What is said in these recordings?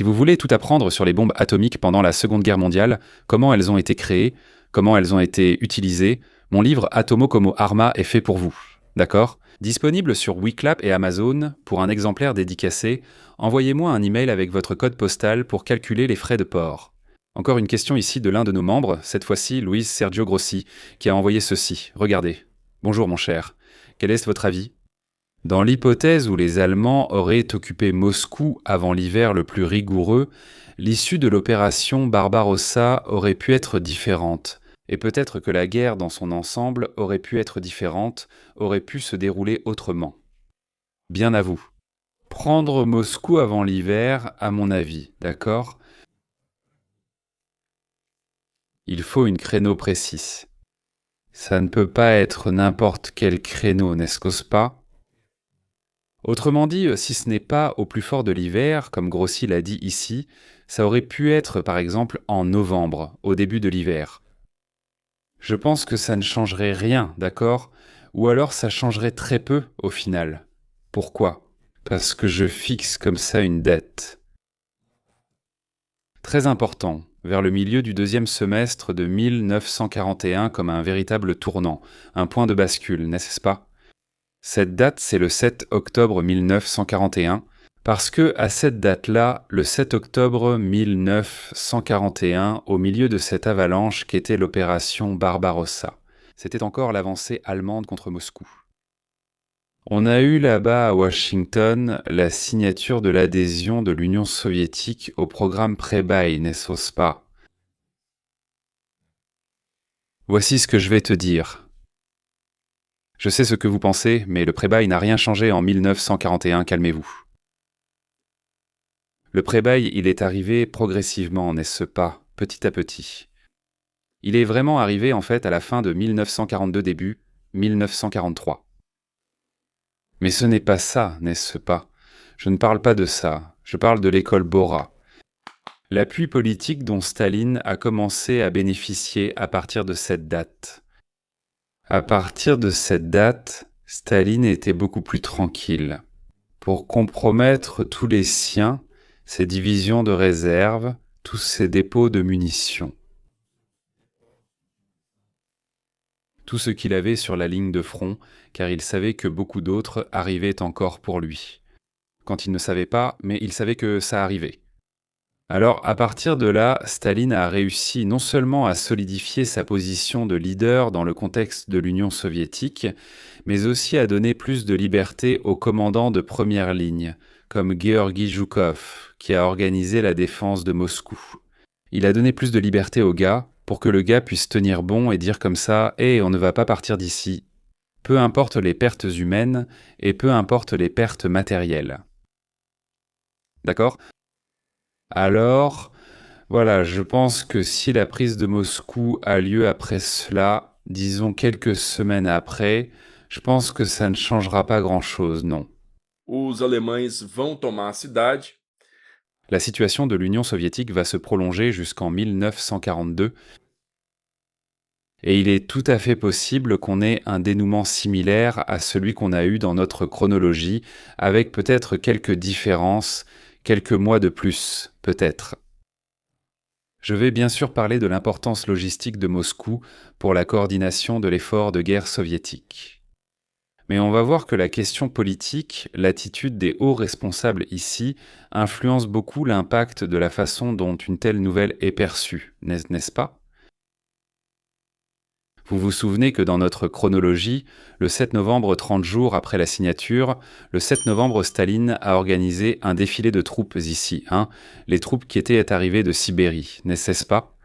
Si vous voulez tout apprendre sur les bombes atomiques pendant la Seconde Guerre mondiale, comment elles ont été créées, comment elles ont été utilisées, mon livre Atomo como Arma est fait pour vous. D'accord ? Disponible sur Wiclap et Amazon, pour un exemplaire dédicacé, envoyez-moi un email avec votre code postal pour calculer les frais de port. Encore une question ici de l'un de nos membres, cette fois-ci Luis Sergio Grossi, qui a envoyé ceci. Regardez. Bonjour mon cher. Quel est votre avis ? Dans l'hypothèse où les Allemands auraient occupé Moscou avant l'hiver le plus rigoureux, l'issue de l'opération Barbarossa aurait pu être différente, et peut-être que la guerre dans son ensemble aurait pu être différente, aurait pu se dérouler autrement. Bien à vous. Prendre Moscou avant l'hiver, à mon avis, d'accord ? Il faut une créneau précis. Ça ne peut pas être n'importe quel créneau, n'est-ce pas ? Autrement dit, si ce n'est pas au plus fort de l'hiver, comme Grossi l'a dit ici, ça aurait pu être par exemple en novembre, au début de l'hiver. Je pense que ça ne changerait rien, d'accord ? Ou alors ça changerait très peu au final. Pourquoi ? Parce que je fixe comme ça une date. Très important, vers le milieu du deuxième semestre de 1941 comme un véritable tournant, un point de bascule, n'est-ce pas ? Cette date, c'est le 7 octobre 1941, parce que à cette date-là, le 7 octobre 1941, au milieu de cette avalanche qu'était l'opération Barbarossa, c'était encore l'avancée allemande contre Moscou. On a eu là-bas à Washington la signature de l'adhésion de l'Union soviétique au programme Pré-Baï, n'est-ce pas ? Voici ce que je vais te dire. Je sais ce que vous pensez, mais le pré-bail n'a rien changé en 1941, calmez-vous. Le pré-bail, il est arrivé progressivement, n'est-ce pas, petit à petit. Il est vraiment arrivé en fait à la fin de 1942 début 1943. Mais ce n'est pas ça, n'est-ce pas ? Je ne parle pas de ça, je parle de l'école Bora. L'appui politique dont Staline a commencé à bénéficier à partir de cette date. À partir de cette date, Staline était beaucoup plus tranquille. Pour compromettre tous les siens, ses divisions de réserve, tous ses dépôts de munitions. Tout ce qu'il avait sur la ligne de front, car il savait que beaucoup d'autres arrivaient encore pour lui. Quand il ne savait pas, mais il savait que ça arrivait. Alors, à partir de là, Staline a réussi non seulement à solidifier sa position de leader dans le contexte de l'Union soviétique, mais aussi à donner plus de liberté aux commandants de première ligne, comme Georgi Zhukov, qui a organisé la défense de Moscou. Il a donné plus de liberté au gars, pour que le gars puisse tenir bon et dire comme ça « Hé, on ne va pas partir d'ici », peu importe les pertes humaines et peu importe les pertes matérielles. D'accord ? Alors, voilà, je pense que si la prise de Moscou a lieu après cela, disons quelques semaines après, je pense que ça ne changera pas grand-chose, non. Os alemães vão tomar a cidade. La situation de l'Union soviétique va se prolonger jusqu'en 1942, et il est tout à fait possible qu'on ait un dénouement similaire à celui qu'on a eu dans notre chronologie, avec peut-être quelques différences, quelques mois de plus, peut-être. Je vais bien sûr parler de l'importance logistique de Moscou pour la coordination de l'effort de guerre soviétique. Mais on va voir que la question politique, l'attitude des hauts responsables ici, influence beaucoup l'impact de la façon dont une telle nouvelle est perçue, n'est-ce pas ? Vous vous souvenez que dans notre chronologie, le 7 novembre, 30 jours après la signature, le 7 novembre, Staline a organisé un défilé de troupes ici, les troupes qui étaient arrivées de Sibérie, n'est-ce pas ?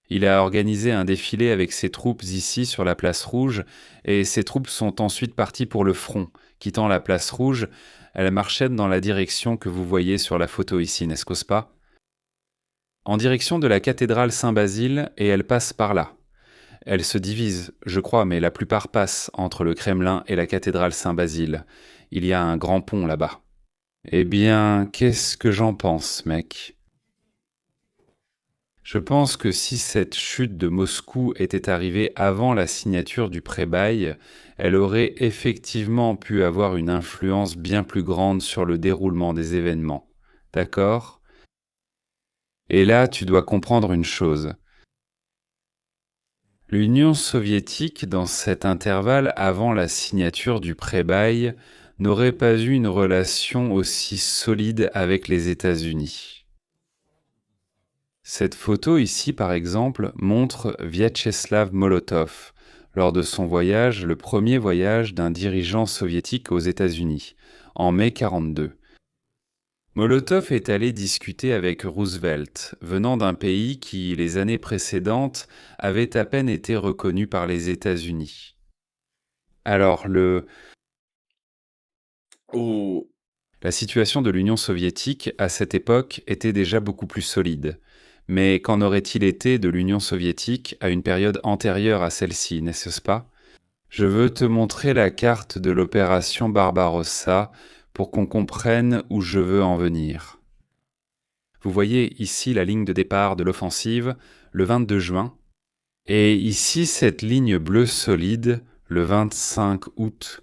Il a organisé un défilé avec ses troupes ici sur la place Rouge, et ces troupes sont ensuite parties pour le front. Quittant la place Rouge, elles marchaient dans la direction que vous voyez sur la photo ici, n'est-ce pas ? En direction de la cathédrale Saint-Basile, et elles passent par là. Elles se divisent, je crois, mais la plupart passent entre le Kremlin et la cathédrale Saint-Basile. Il y a un grand pont là-bas. Eh bien, qu'est-ce que j'en pense, mec ? Je pense que si cette chute de Moscou était arrivée avant la signature du pré-bail, elle aurait effectivement pu avoir une influence bien plus grande sur le déroulement des événements. D'accord ? Et là, tu dois comprendre une chose. L'Union soviétique, dans cet intervalle avant la signature du pré-bail, n'aurait pas eu une relation aussi solide avec les États-Unis. Cette photo ici, par exemple, montre Vyacheslav Molotov, lors de son voyage, le premier voyage d'un dirigeant soviétique aux États-Unis, en mai 1942. Molotov est allé discuter avec Roosevelt, venant d'un pays qui, les années précédentes, avait à peine été reconnu par les États-Unis. Alors, O, la situation de l'Union soviétique à cette époque était déjà beaucoup plus solide. Mais qu'en aurait-il été de l'Union soviétique à une période antérieure à celle-ci, n'est-ce pas? Je veux te montrer la carte de l'opération Barbarossa pour qu'on comprenne où je veux en venir. Vous voyez ici la ligne de départ de l'offensive, le 22 juin, et ici cette ligne bleue solide, le 25 août.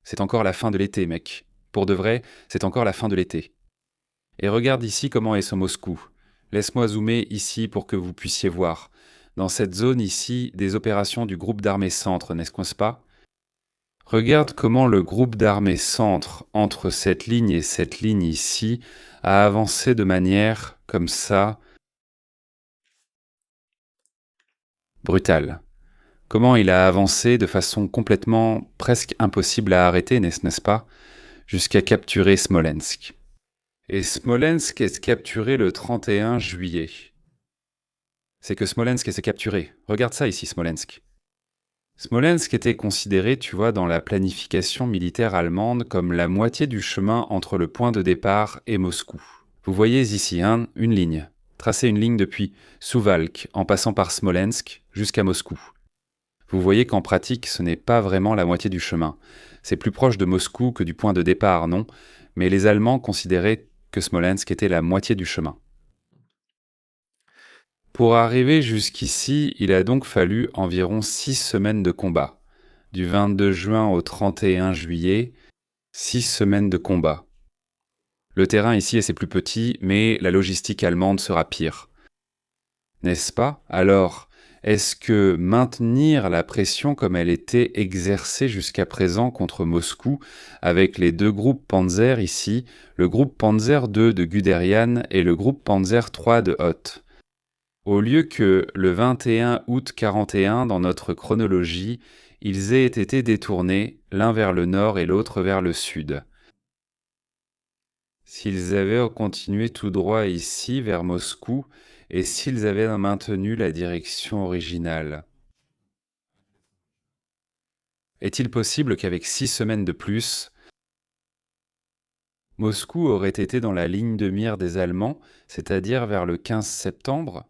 C'est encore la fin de l'été, mec. Pour de vrai, c'est encore la fin de l'été. Et regarde ici comment est ce Moscou. Laisse-moi zoomer ici pour que vous puissiez voir. Dans cette zone ici, des opérations du groupe d'armées centre, n'est-ce pas? Regarde comment le groupe d'armées centre, entre cette ligne et cette ligne ici, a avancé de manière, comme ça, brutale. Comment il a avancé de façon complètement presque impossible à arrêter, n'est-ce pas? Jusqu'à capturer Smolensk. Et Smolensk est capturé le 31 juillet. C'est que Smolensk s'est capturé. Regarde ça ici, Smolensk. Smolensk était considéré, tu vois, dans la planification militaire allemande comme la moitié du chemin entre le point de départ et Moscou. Vous voyez ici, une ligne. Tracez une ligne depuis Suwałk, en passant par Smolensk, jusqu'à Moscou. Vous voyez qu'en pratique, ce n'est pas vraiment la moitié du chemin. C'est plus proche de Moscou que du point de départ, non? Mais les Allemands considéraient que Smolensk était la moitié du chemin. Pour arriver jusqu'ici, il a donc fallu environ 6 semaines de combat. Du 22 juin au 31 juillet, 6 semaines de combat. Le terrain ici est plus petit, mais la logistique allemande sera pire. N'est-ce pas? Alors, est-ce que maintenir la pression comme elle était exercée jusqu'à présent contre Moscou, avec les deux groupes Panzer ici, le groupe Panzer II de Guderian et le groupe Panzer III de Hoth, au lieu que le 21 août 41 dans notre chronologie, ils aient été détournés, l'un vers le nord et l'autre vers le sud. S'ils avaient continué tout droit ici, vers Moscou, et s'ils avaient maintenu la direction originale. Est-il possible qu'avec 6 semaines de plus, Moscou aurait été dans la ligne de mire des Allemands, c'est-à-dire vers le 15 septembre?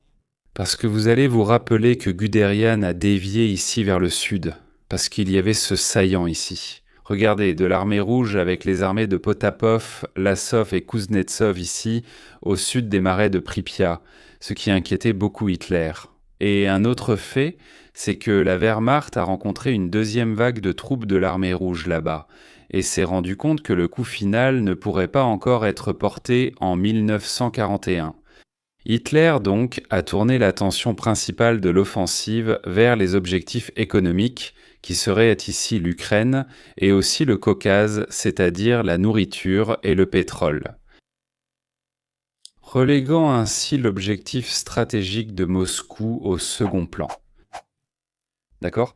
Parce que vous allez vous rappeler que Guderian a dévié ici vers le sud, parce qu'il y avait ce saillant ici. Regardez, de l'armée rouge avec les armées de Potapov, Lassov et Kuznetsov ici, au sud des marais de Pripyat, ce qui inquiétait beaucoup Hitler. Et un autre fait, c'est que la Wehrmacht a rencontré une deuxième vague de troupes de l'armée rouge là-bas, et s'est rendu compte que le coup final ne pourrait pas encore être porté en 1941. Hitler, donc, a tourné l'attention principale de l'offensive vers les objectifs économiques, qui seraient ici l'Ukraine, et aussi le Caucase, c'est-à-dire la nourriture et le pétrole. Reléguant ainsi l'objectif stratégique de Moscou au second plan. D'accord?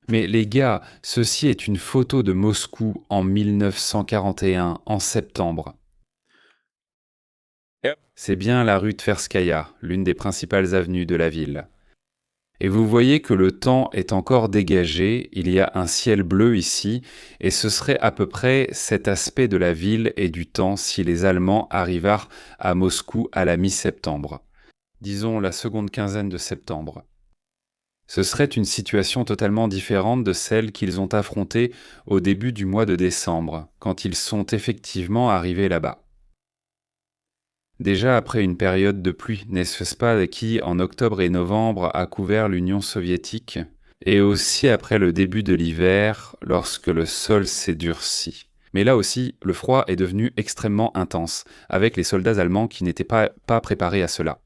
Mais les gars, ceci est une photo de Moscou en 1941, en septembre. C'est bien la rue Tverskaya, l'une des principales avenues de la ville. Et vous voyez que le temps est encore dégagé, il y a un ciel bleu ici, et ce serait à peu près cet aspect de la ville et du temps si les Allemands arrivèrent à Moscou à la mi-septembre. Disons la seconde quinzaine de septembre. Ce serait une situation totalement différente de celle qu'ils ont affrontée au début du mois de décembre, quand ils sont effectivement arrivés là-bas. Déjà après une période de pluie, n'est-ce pas, qui, en octobre et novembre, a couvert l'Union soviétique, et aussi après le début de l'hiver, lorsque le sol s'est durci. Mais là aussi, le froid est devenu extrêmement intense, avec les soldats allemands qui n'étaient pas préparés à cela.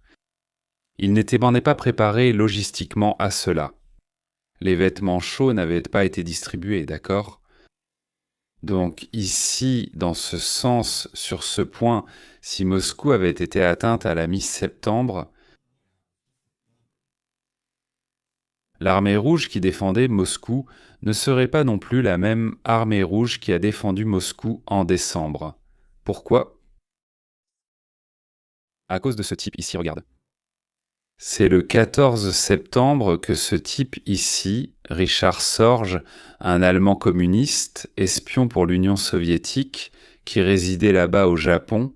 Ils n'étaient pas préparés logistiquement à cela. Les vêtements chauds n'avaient pas été distribués, d'accord ? Donc ici, dans ce sens, sur ce point, si Moscou avait été atteinte à la mi-septembre, l'armée rouge qui défendait Moscou ne serait pas non plus la même armée rouge qui a défendu Moscou en décembre. Pourquoi ? À cause de ce type ici, regarde. C'est le 14 septembre que ce type ici, Richard Sorge, un Allemand communiste, espion pour l'Union soviétique, qui résidait là-bas au Japon,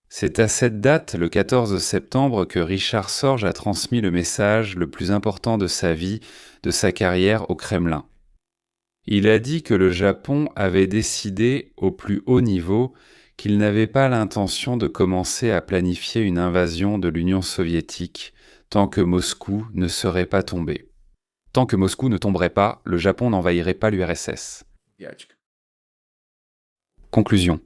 c'est à cette date, le 14 septembre, que Richard Sorge a transmis le message le plus important de sa vie, de sa carrière au Kremlin. Il a dit que le Japon avait décidé au plus haut niveau qu'il n'avait pas l'intention de commencer à planifier une invasion de l'Union soviétique tant que Moscou ne serait pas tombé. Tant que Moscou ne tomberait pas, le Japon n'envahirait pas l'URSS. Conclusion.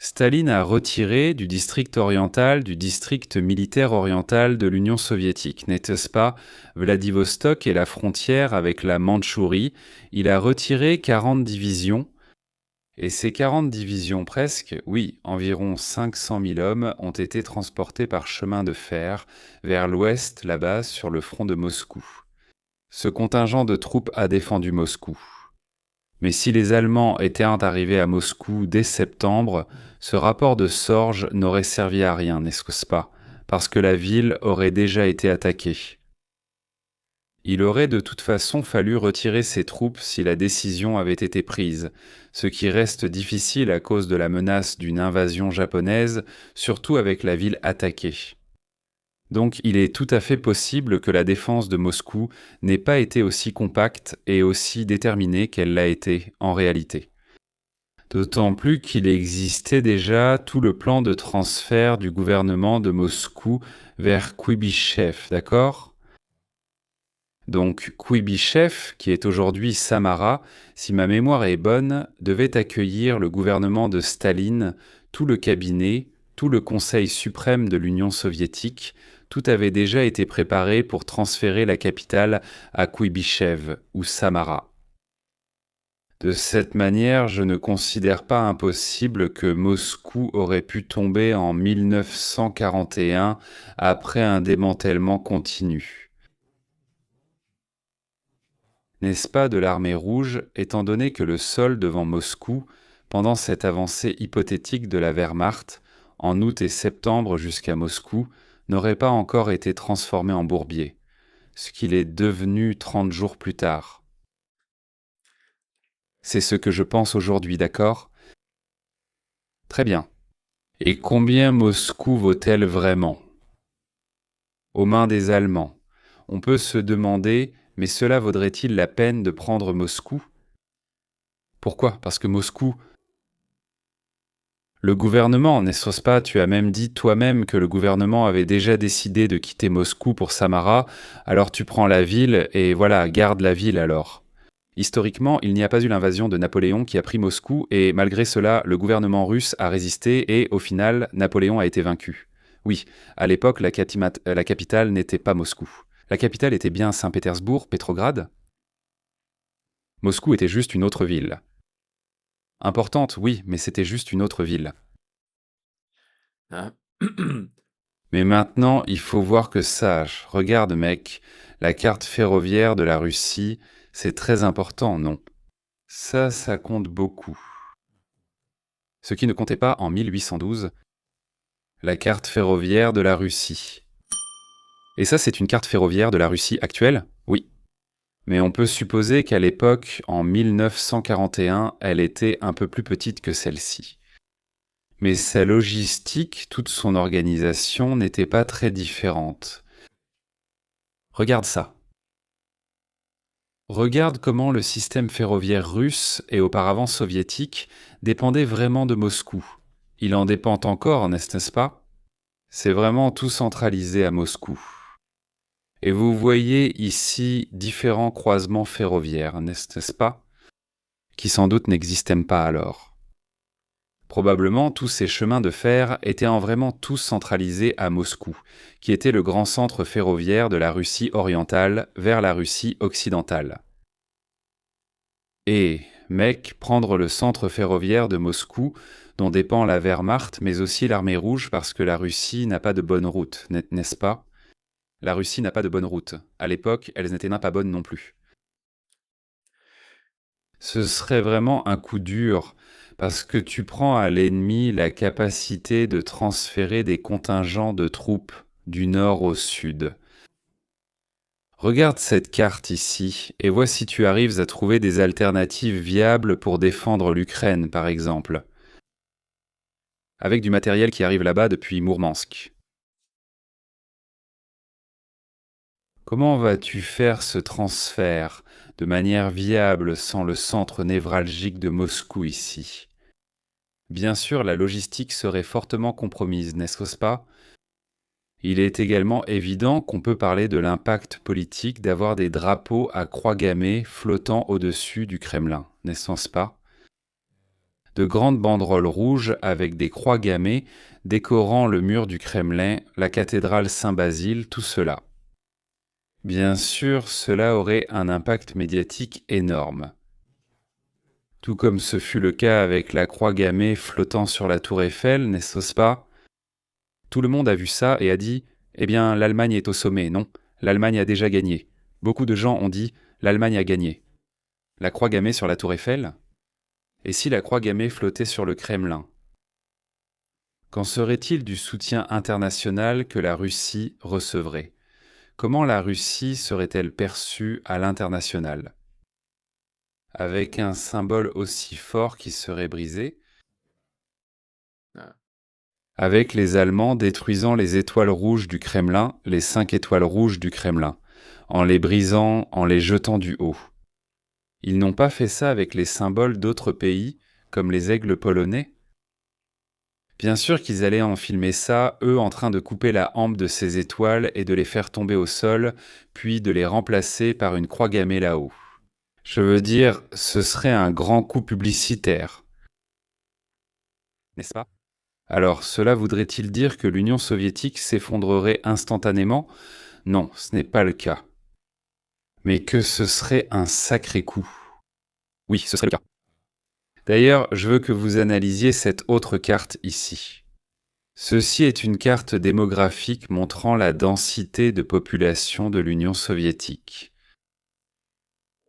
Staline a retiré du district oriental, du district militaire oriental de l'Union soviétique, n'était-ce pas, Vladivostok et la frontière avec la Mandchourie. Il a retiré 40 divisions, et ces 40 divisions presque, oui, environ 500 000 hommes, ont été transportés par chemin de fer vers l'ouest, là-bas, sur le front de Moscou. Ce contingent de troupes a défendu Moscou. Mais si les Allemands étaient arrivés à Moscou dès septembre, ce rapport de Sorge n'aurait servi à rien, n'est-ce pas, parce que la ville aurait déjà été attaquée. Il aurait de toute façon fallu retirer ses troupes si la décision avait été prise, ce qui reste difficile à cause de la menace d'une invasion japonaise, surtout avec la ville attaquée. Donc il est tout à fait possible que la défense de Moscou n'ait pas été aussi compacte et aussi déterminée qu'elle l'a été en réalité. D'autant plus qu'il existait déjà tout le plan de transfert du gouvernement de Moscou vers Kuibychev, d'accord ? Donc Kuibychev, qui est aujourd'hui Samara, si ma mémoire est bonne, devait accueillir le gouvernement de Staline, tout le cabinet, tout le Conseil suprême de l'Union soviétique. Tout avait déjà été préparé pour transférer la capitale à Kuibychev ou Samara. De cette manière, je ne considère pas impossible que Moscou aurait pu tomber en 1941 après un démantèlement continu. N'est-ce pas de l'armée rouge, étant donné que le sol devant Moscou, pendant cette avancée hypothétique de la Wehrmacht, en août et septembre jusqu'à Moscou, n'aurait pas encore été transformé en bourbier, ce qu'il est devenu 30 jours plus tard. C'est ce que je pense aujourd'hui, d'accord ? Très bien. Et combien Moscou vaut-elle vraiment ? Aux mains des Allemands. On peut se demander, mais cela vaudrait-il la peine de prendre Moscou ? Pourquoi ? Parce que Moscou... Le gouvernement, n'est-ce pas, tu as même dit toi-même que le gouvernement avait déjà décidé de quitter Moscou pour Samara, alors tu prends la ville et voilà, garde la ville alors. Historiquement, il n'y a pas eu l'invasion de Napoléon qui a pris Moscou et malgré cela, le gouvernement russe a résisté et au final, Napoléon a été vaincu. Oui, à l'époque, la capitale n'était pas Moscou. La capitale était bien Saint-Pétersbourg, Pétrograd. Moscou était juste une autre ville. Importante, oui, mais c'était juste une autre ville. Mais maintenant, il faut voir que sage. Regarde, mec, la carte ferroviaire de la Russie, c'est très important, non ? Ça compte beaucoup. Ce qui ne comptait pas en 1812, la carte ferroviaire de la Russie. Et ça, c'est une carte ferroviaire de la Russie actuelle ? Oui. Mais on peut supposer qu'à l'époque, en 1941, elle était un peu plus petite que celle-ci. Mais sa logistique, toute son organisation n'était pas très différente. Regarde ça. Regarde comment le système ferroviaire russe et auparavant soviétique dépendait vraiment de Moscou. Il en dépend encore, n'est-ce pas ? C'est vraiment tout centralisé à Moscou. Et vous voyez ici différents croisements ferroviaires, n'est-ce pas ? qui sans doute n'existaient pas alors. Probablement, tous ces chemins de fer étaient vraiment tous centralisés à Moscou, qui était le grand centre ferroviaire de la Russie orientale vers la Russie occidentale. Et, mec, prendre le centre ferroviaire de Moscou, dont dépend la Wehrmacht, mais aussi l'armée rouge, parce que la Russie n'a pas de bonne route, n'est-ce pas? La Russie n'a pas de bonne route. À l'époque, elles n'étaient pas bonnes non plus. Ce serait vraiment un coup dur, parce que tu prends à l'ennemi la capacité de transférer des contingents de troupes du nord au sud. Regarde cette carte ici, et vois si tu arrives à trouver des alternatives viables pour défendre l'Ukraine, par exemple. Avec du matériel qui arrive là-bas depuis Mourmansk. Comment vas-tu faire ce transfert de manière viable sans le centre névralgique de Moscou ici? Bien sûr, la logistique serait fortement compromise, n'est-ce pas? Il est également évident qu'on peut parler de l'impact politique d'avoir des drapeaux à croix gammées flottant au-dessus du Kremlin, n'est-ce pas? De grandes banderoles rouges avec des croix gammées décorant le mur du Kremlin, la cathédrale Saint-Basile, tout cela. Bien sûr, cela aurait un impact médiatique énorme. Tout comme ce fut le cas avec la croix gammée flottant sur la tour Eiffel, n'est-ce pas? Tout le monde a vu ça et a dit « Eh bien, l'Allemagne est au sommet, non? L'Allemagne a déjà gagné. » Beaucoup de gens ont dit « L'Allemagne a gagné. » La croix gammée sur la tour Eiffel? Et si la croix gammée flottait sur le Kremlin? Qu'en serait-il du soutien international que la Russie recevrait? Comment la Russie serait-elle perçue à l'international? Avec un symbole aussi fort qui serait brisé? Avec les Allemands détruisant les étoiles rouges du Kremlin, les 5 étoiles rouges du Kremlin, en les brisant, en les jetant du haut. Ils n'ont pas fait ça avec les symboles d'autres pays, comme les aigles polonais? Bien sûr qu'ils allaient en filmer ça, eux en train de couper la hampe de ces étoiles et de les faire tomber au sol, puis de les remplacer par une croix gammée là-haut. Je veux dire, ce serait un grand coup publicitaire. N'est-ce pas? Alors, cela voudrait-il dire que l'Union soviétique s'effondrerait instantanément? Non, ce n'est pas le cas. Mais que ce serait un sacré coup. Oui, ce serait le cas. D'ailleurs, je veux que vous analysiez cette autre carte ici. Ceci est une carte démographique montrant la densité de population de l'Union soviétique.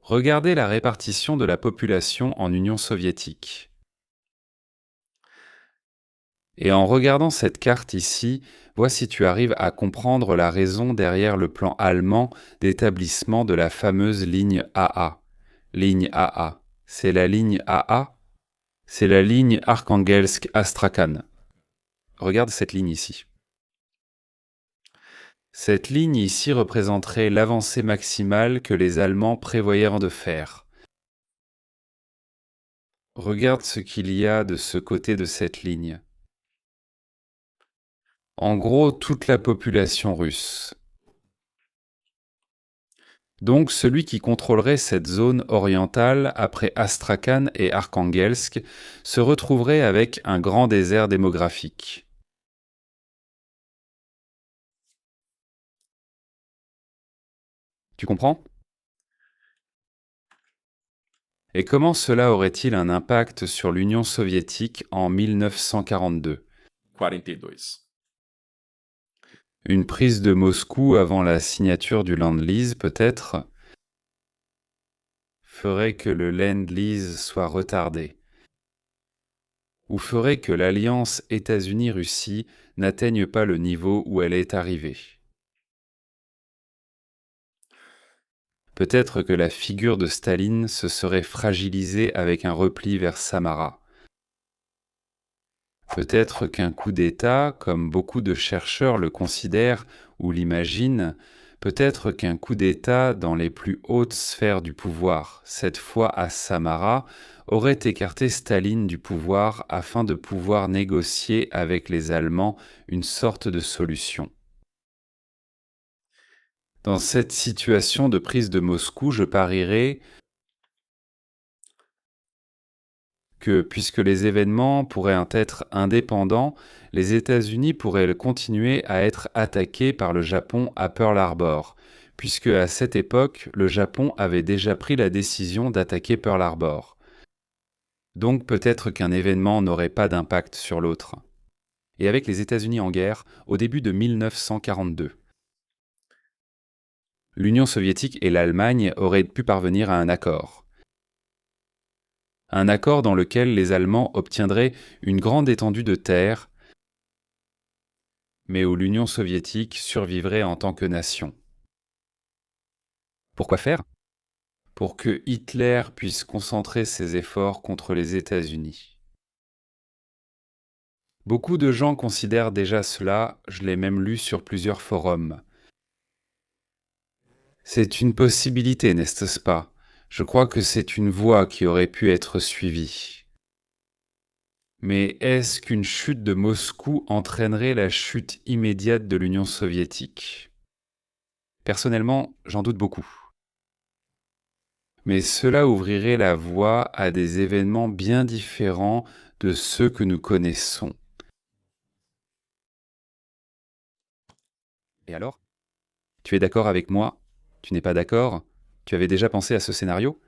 Regardez la répartition de la population en Union soviétique. Et en regardant cette carte ici, vois si tu arrives à comprendre la raison derrière le plan allemand d'établissement de la fameuse ligne AA. Ligne AA. C'est la ligne AA? C'est la ligne Arkhangelsk-Astrakhan. Regarde cette ligne ici. Cette ligne ici représenterait l'avancée maximale que les Allemands prévoyaient de faire. Regarde ce qu'il y a de ce côté de cette ligne. En gros, toute la population russe. Donc celui qui contrôlerait cette zone orientale après Astrakhan et Arkhangelsk se retrouverait avec un grand désert démographique. Tu comprends? Et comment cela aurait-il un impact sur l'Union soviétique en 1942? 42. Une prise de Moscou avant la signature du Land-Lease, peut-être, ferait que le Land-Lease soit retardé, ou ferait que l'alliance États-Unis-Russie n'atteigne pas le niveau où elle est arrivée. Peut-être que la figure de Staline se serait fragilisée avec un repli vers Samara. Peut-être qu'un coup d'État, comme beaucoup de chercheurs le considèrent ou l'imaginent, peut-être qu'un coup d'État dans les plus hautes sphères du pouvoir, cette fois à Samara, aurait écarté Staline du pouvoir afin de pouvoir négocier avec les Allemands une sorte de solution. Dans cette situation de prise de Moscou, je parierais que, puisque les événements pourraient être indépendants, les États-Unis pourraient continuer à être attaqués par le Japon à Pearl Harbor, puisque à cette époque, le Japon avait déjà pris la décision d'attaquer Pearl Harbor. Donc peut-être qu'un événement n'aurait pas d'impact sur l'autre. Et avec les États-Unis en guerre, au début de 1942, l'Union soviétique et l'Allemagne auraient pu parvenir à un accord. Un accord dans lequel les Allemands obtiendraient une grande étendue de terre, mais où l'Union soviétique survivrait en tant que nation. Pourquoi faire ? Pour que Hitler puisse concentrer ses efforts contre les États-Unis. Beaucoup de gens considèrent déjà cela, je l'ai même lu sur plusieurs forums. C'est une possibilité, n'est-ce pas ? Je crois que c'est une voie qui aurait pu être suivie. Mais est-ce qu'une chute de Moscou entraînerait la chute immédiate de l'Union soviétique ? Personnellement, j'en doute beaucoup. Mais cela ouvrirait la voie à des événements bien différents de ceux que nous connaissons. Et alors ? Tu es d'accord avec moi ? Tu n'es pas d'accord ? Tu avais déjà pensé à ce scénario ?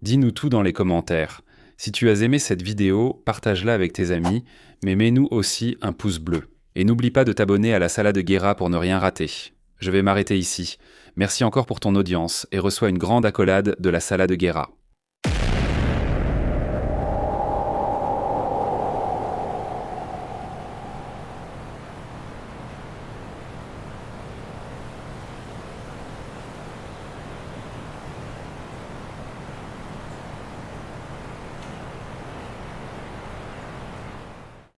Dis-nous tout dans les commentaires. Si tu as aimé cette vidéo, partage-la avec tes amis, mais mets-nous aussi un pouce bleu. Et n'oublie pas de t'abonner à la Salade Guerra pour ne rien rater. Je vais m'arrêter ici. Merci encore pour ton audience et reçois une grande accolade de la Salade Guerra.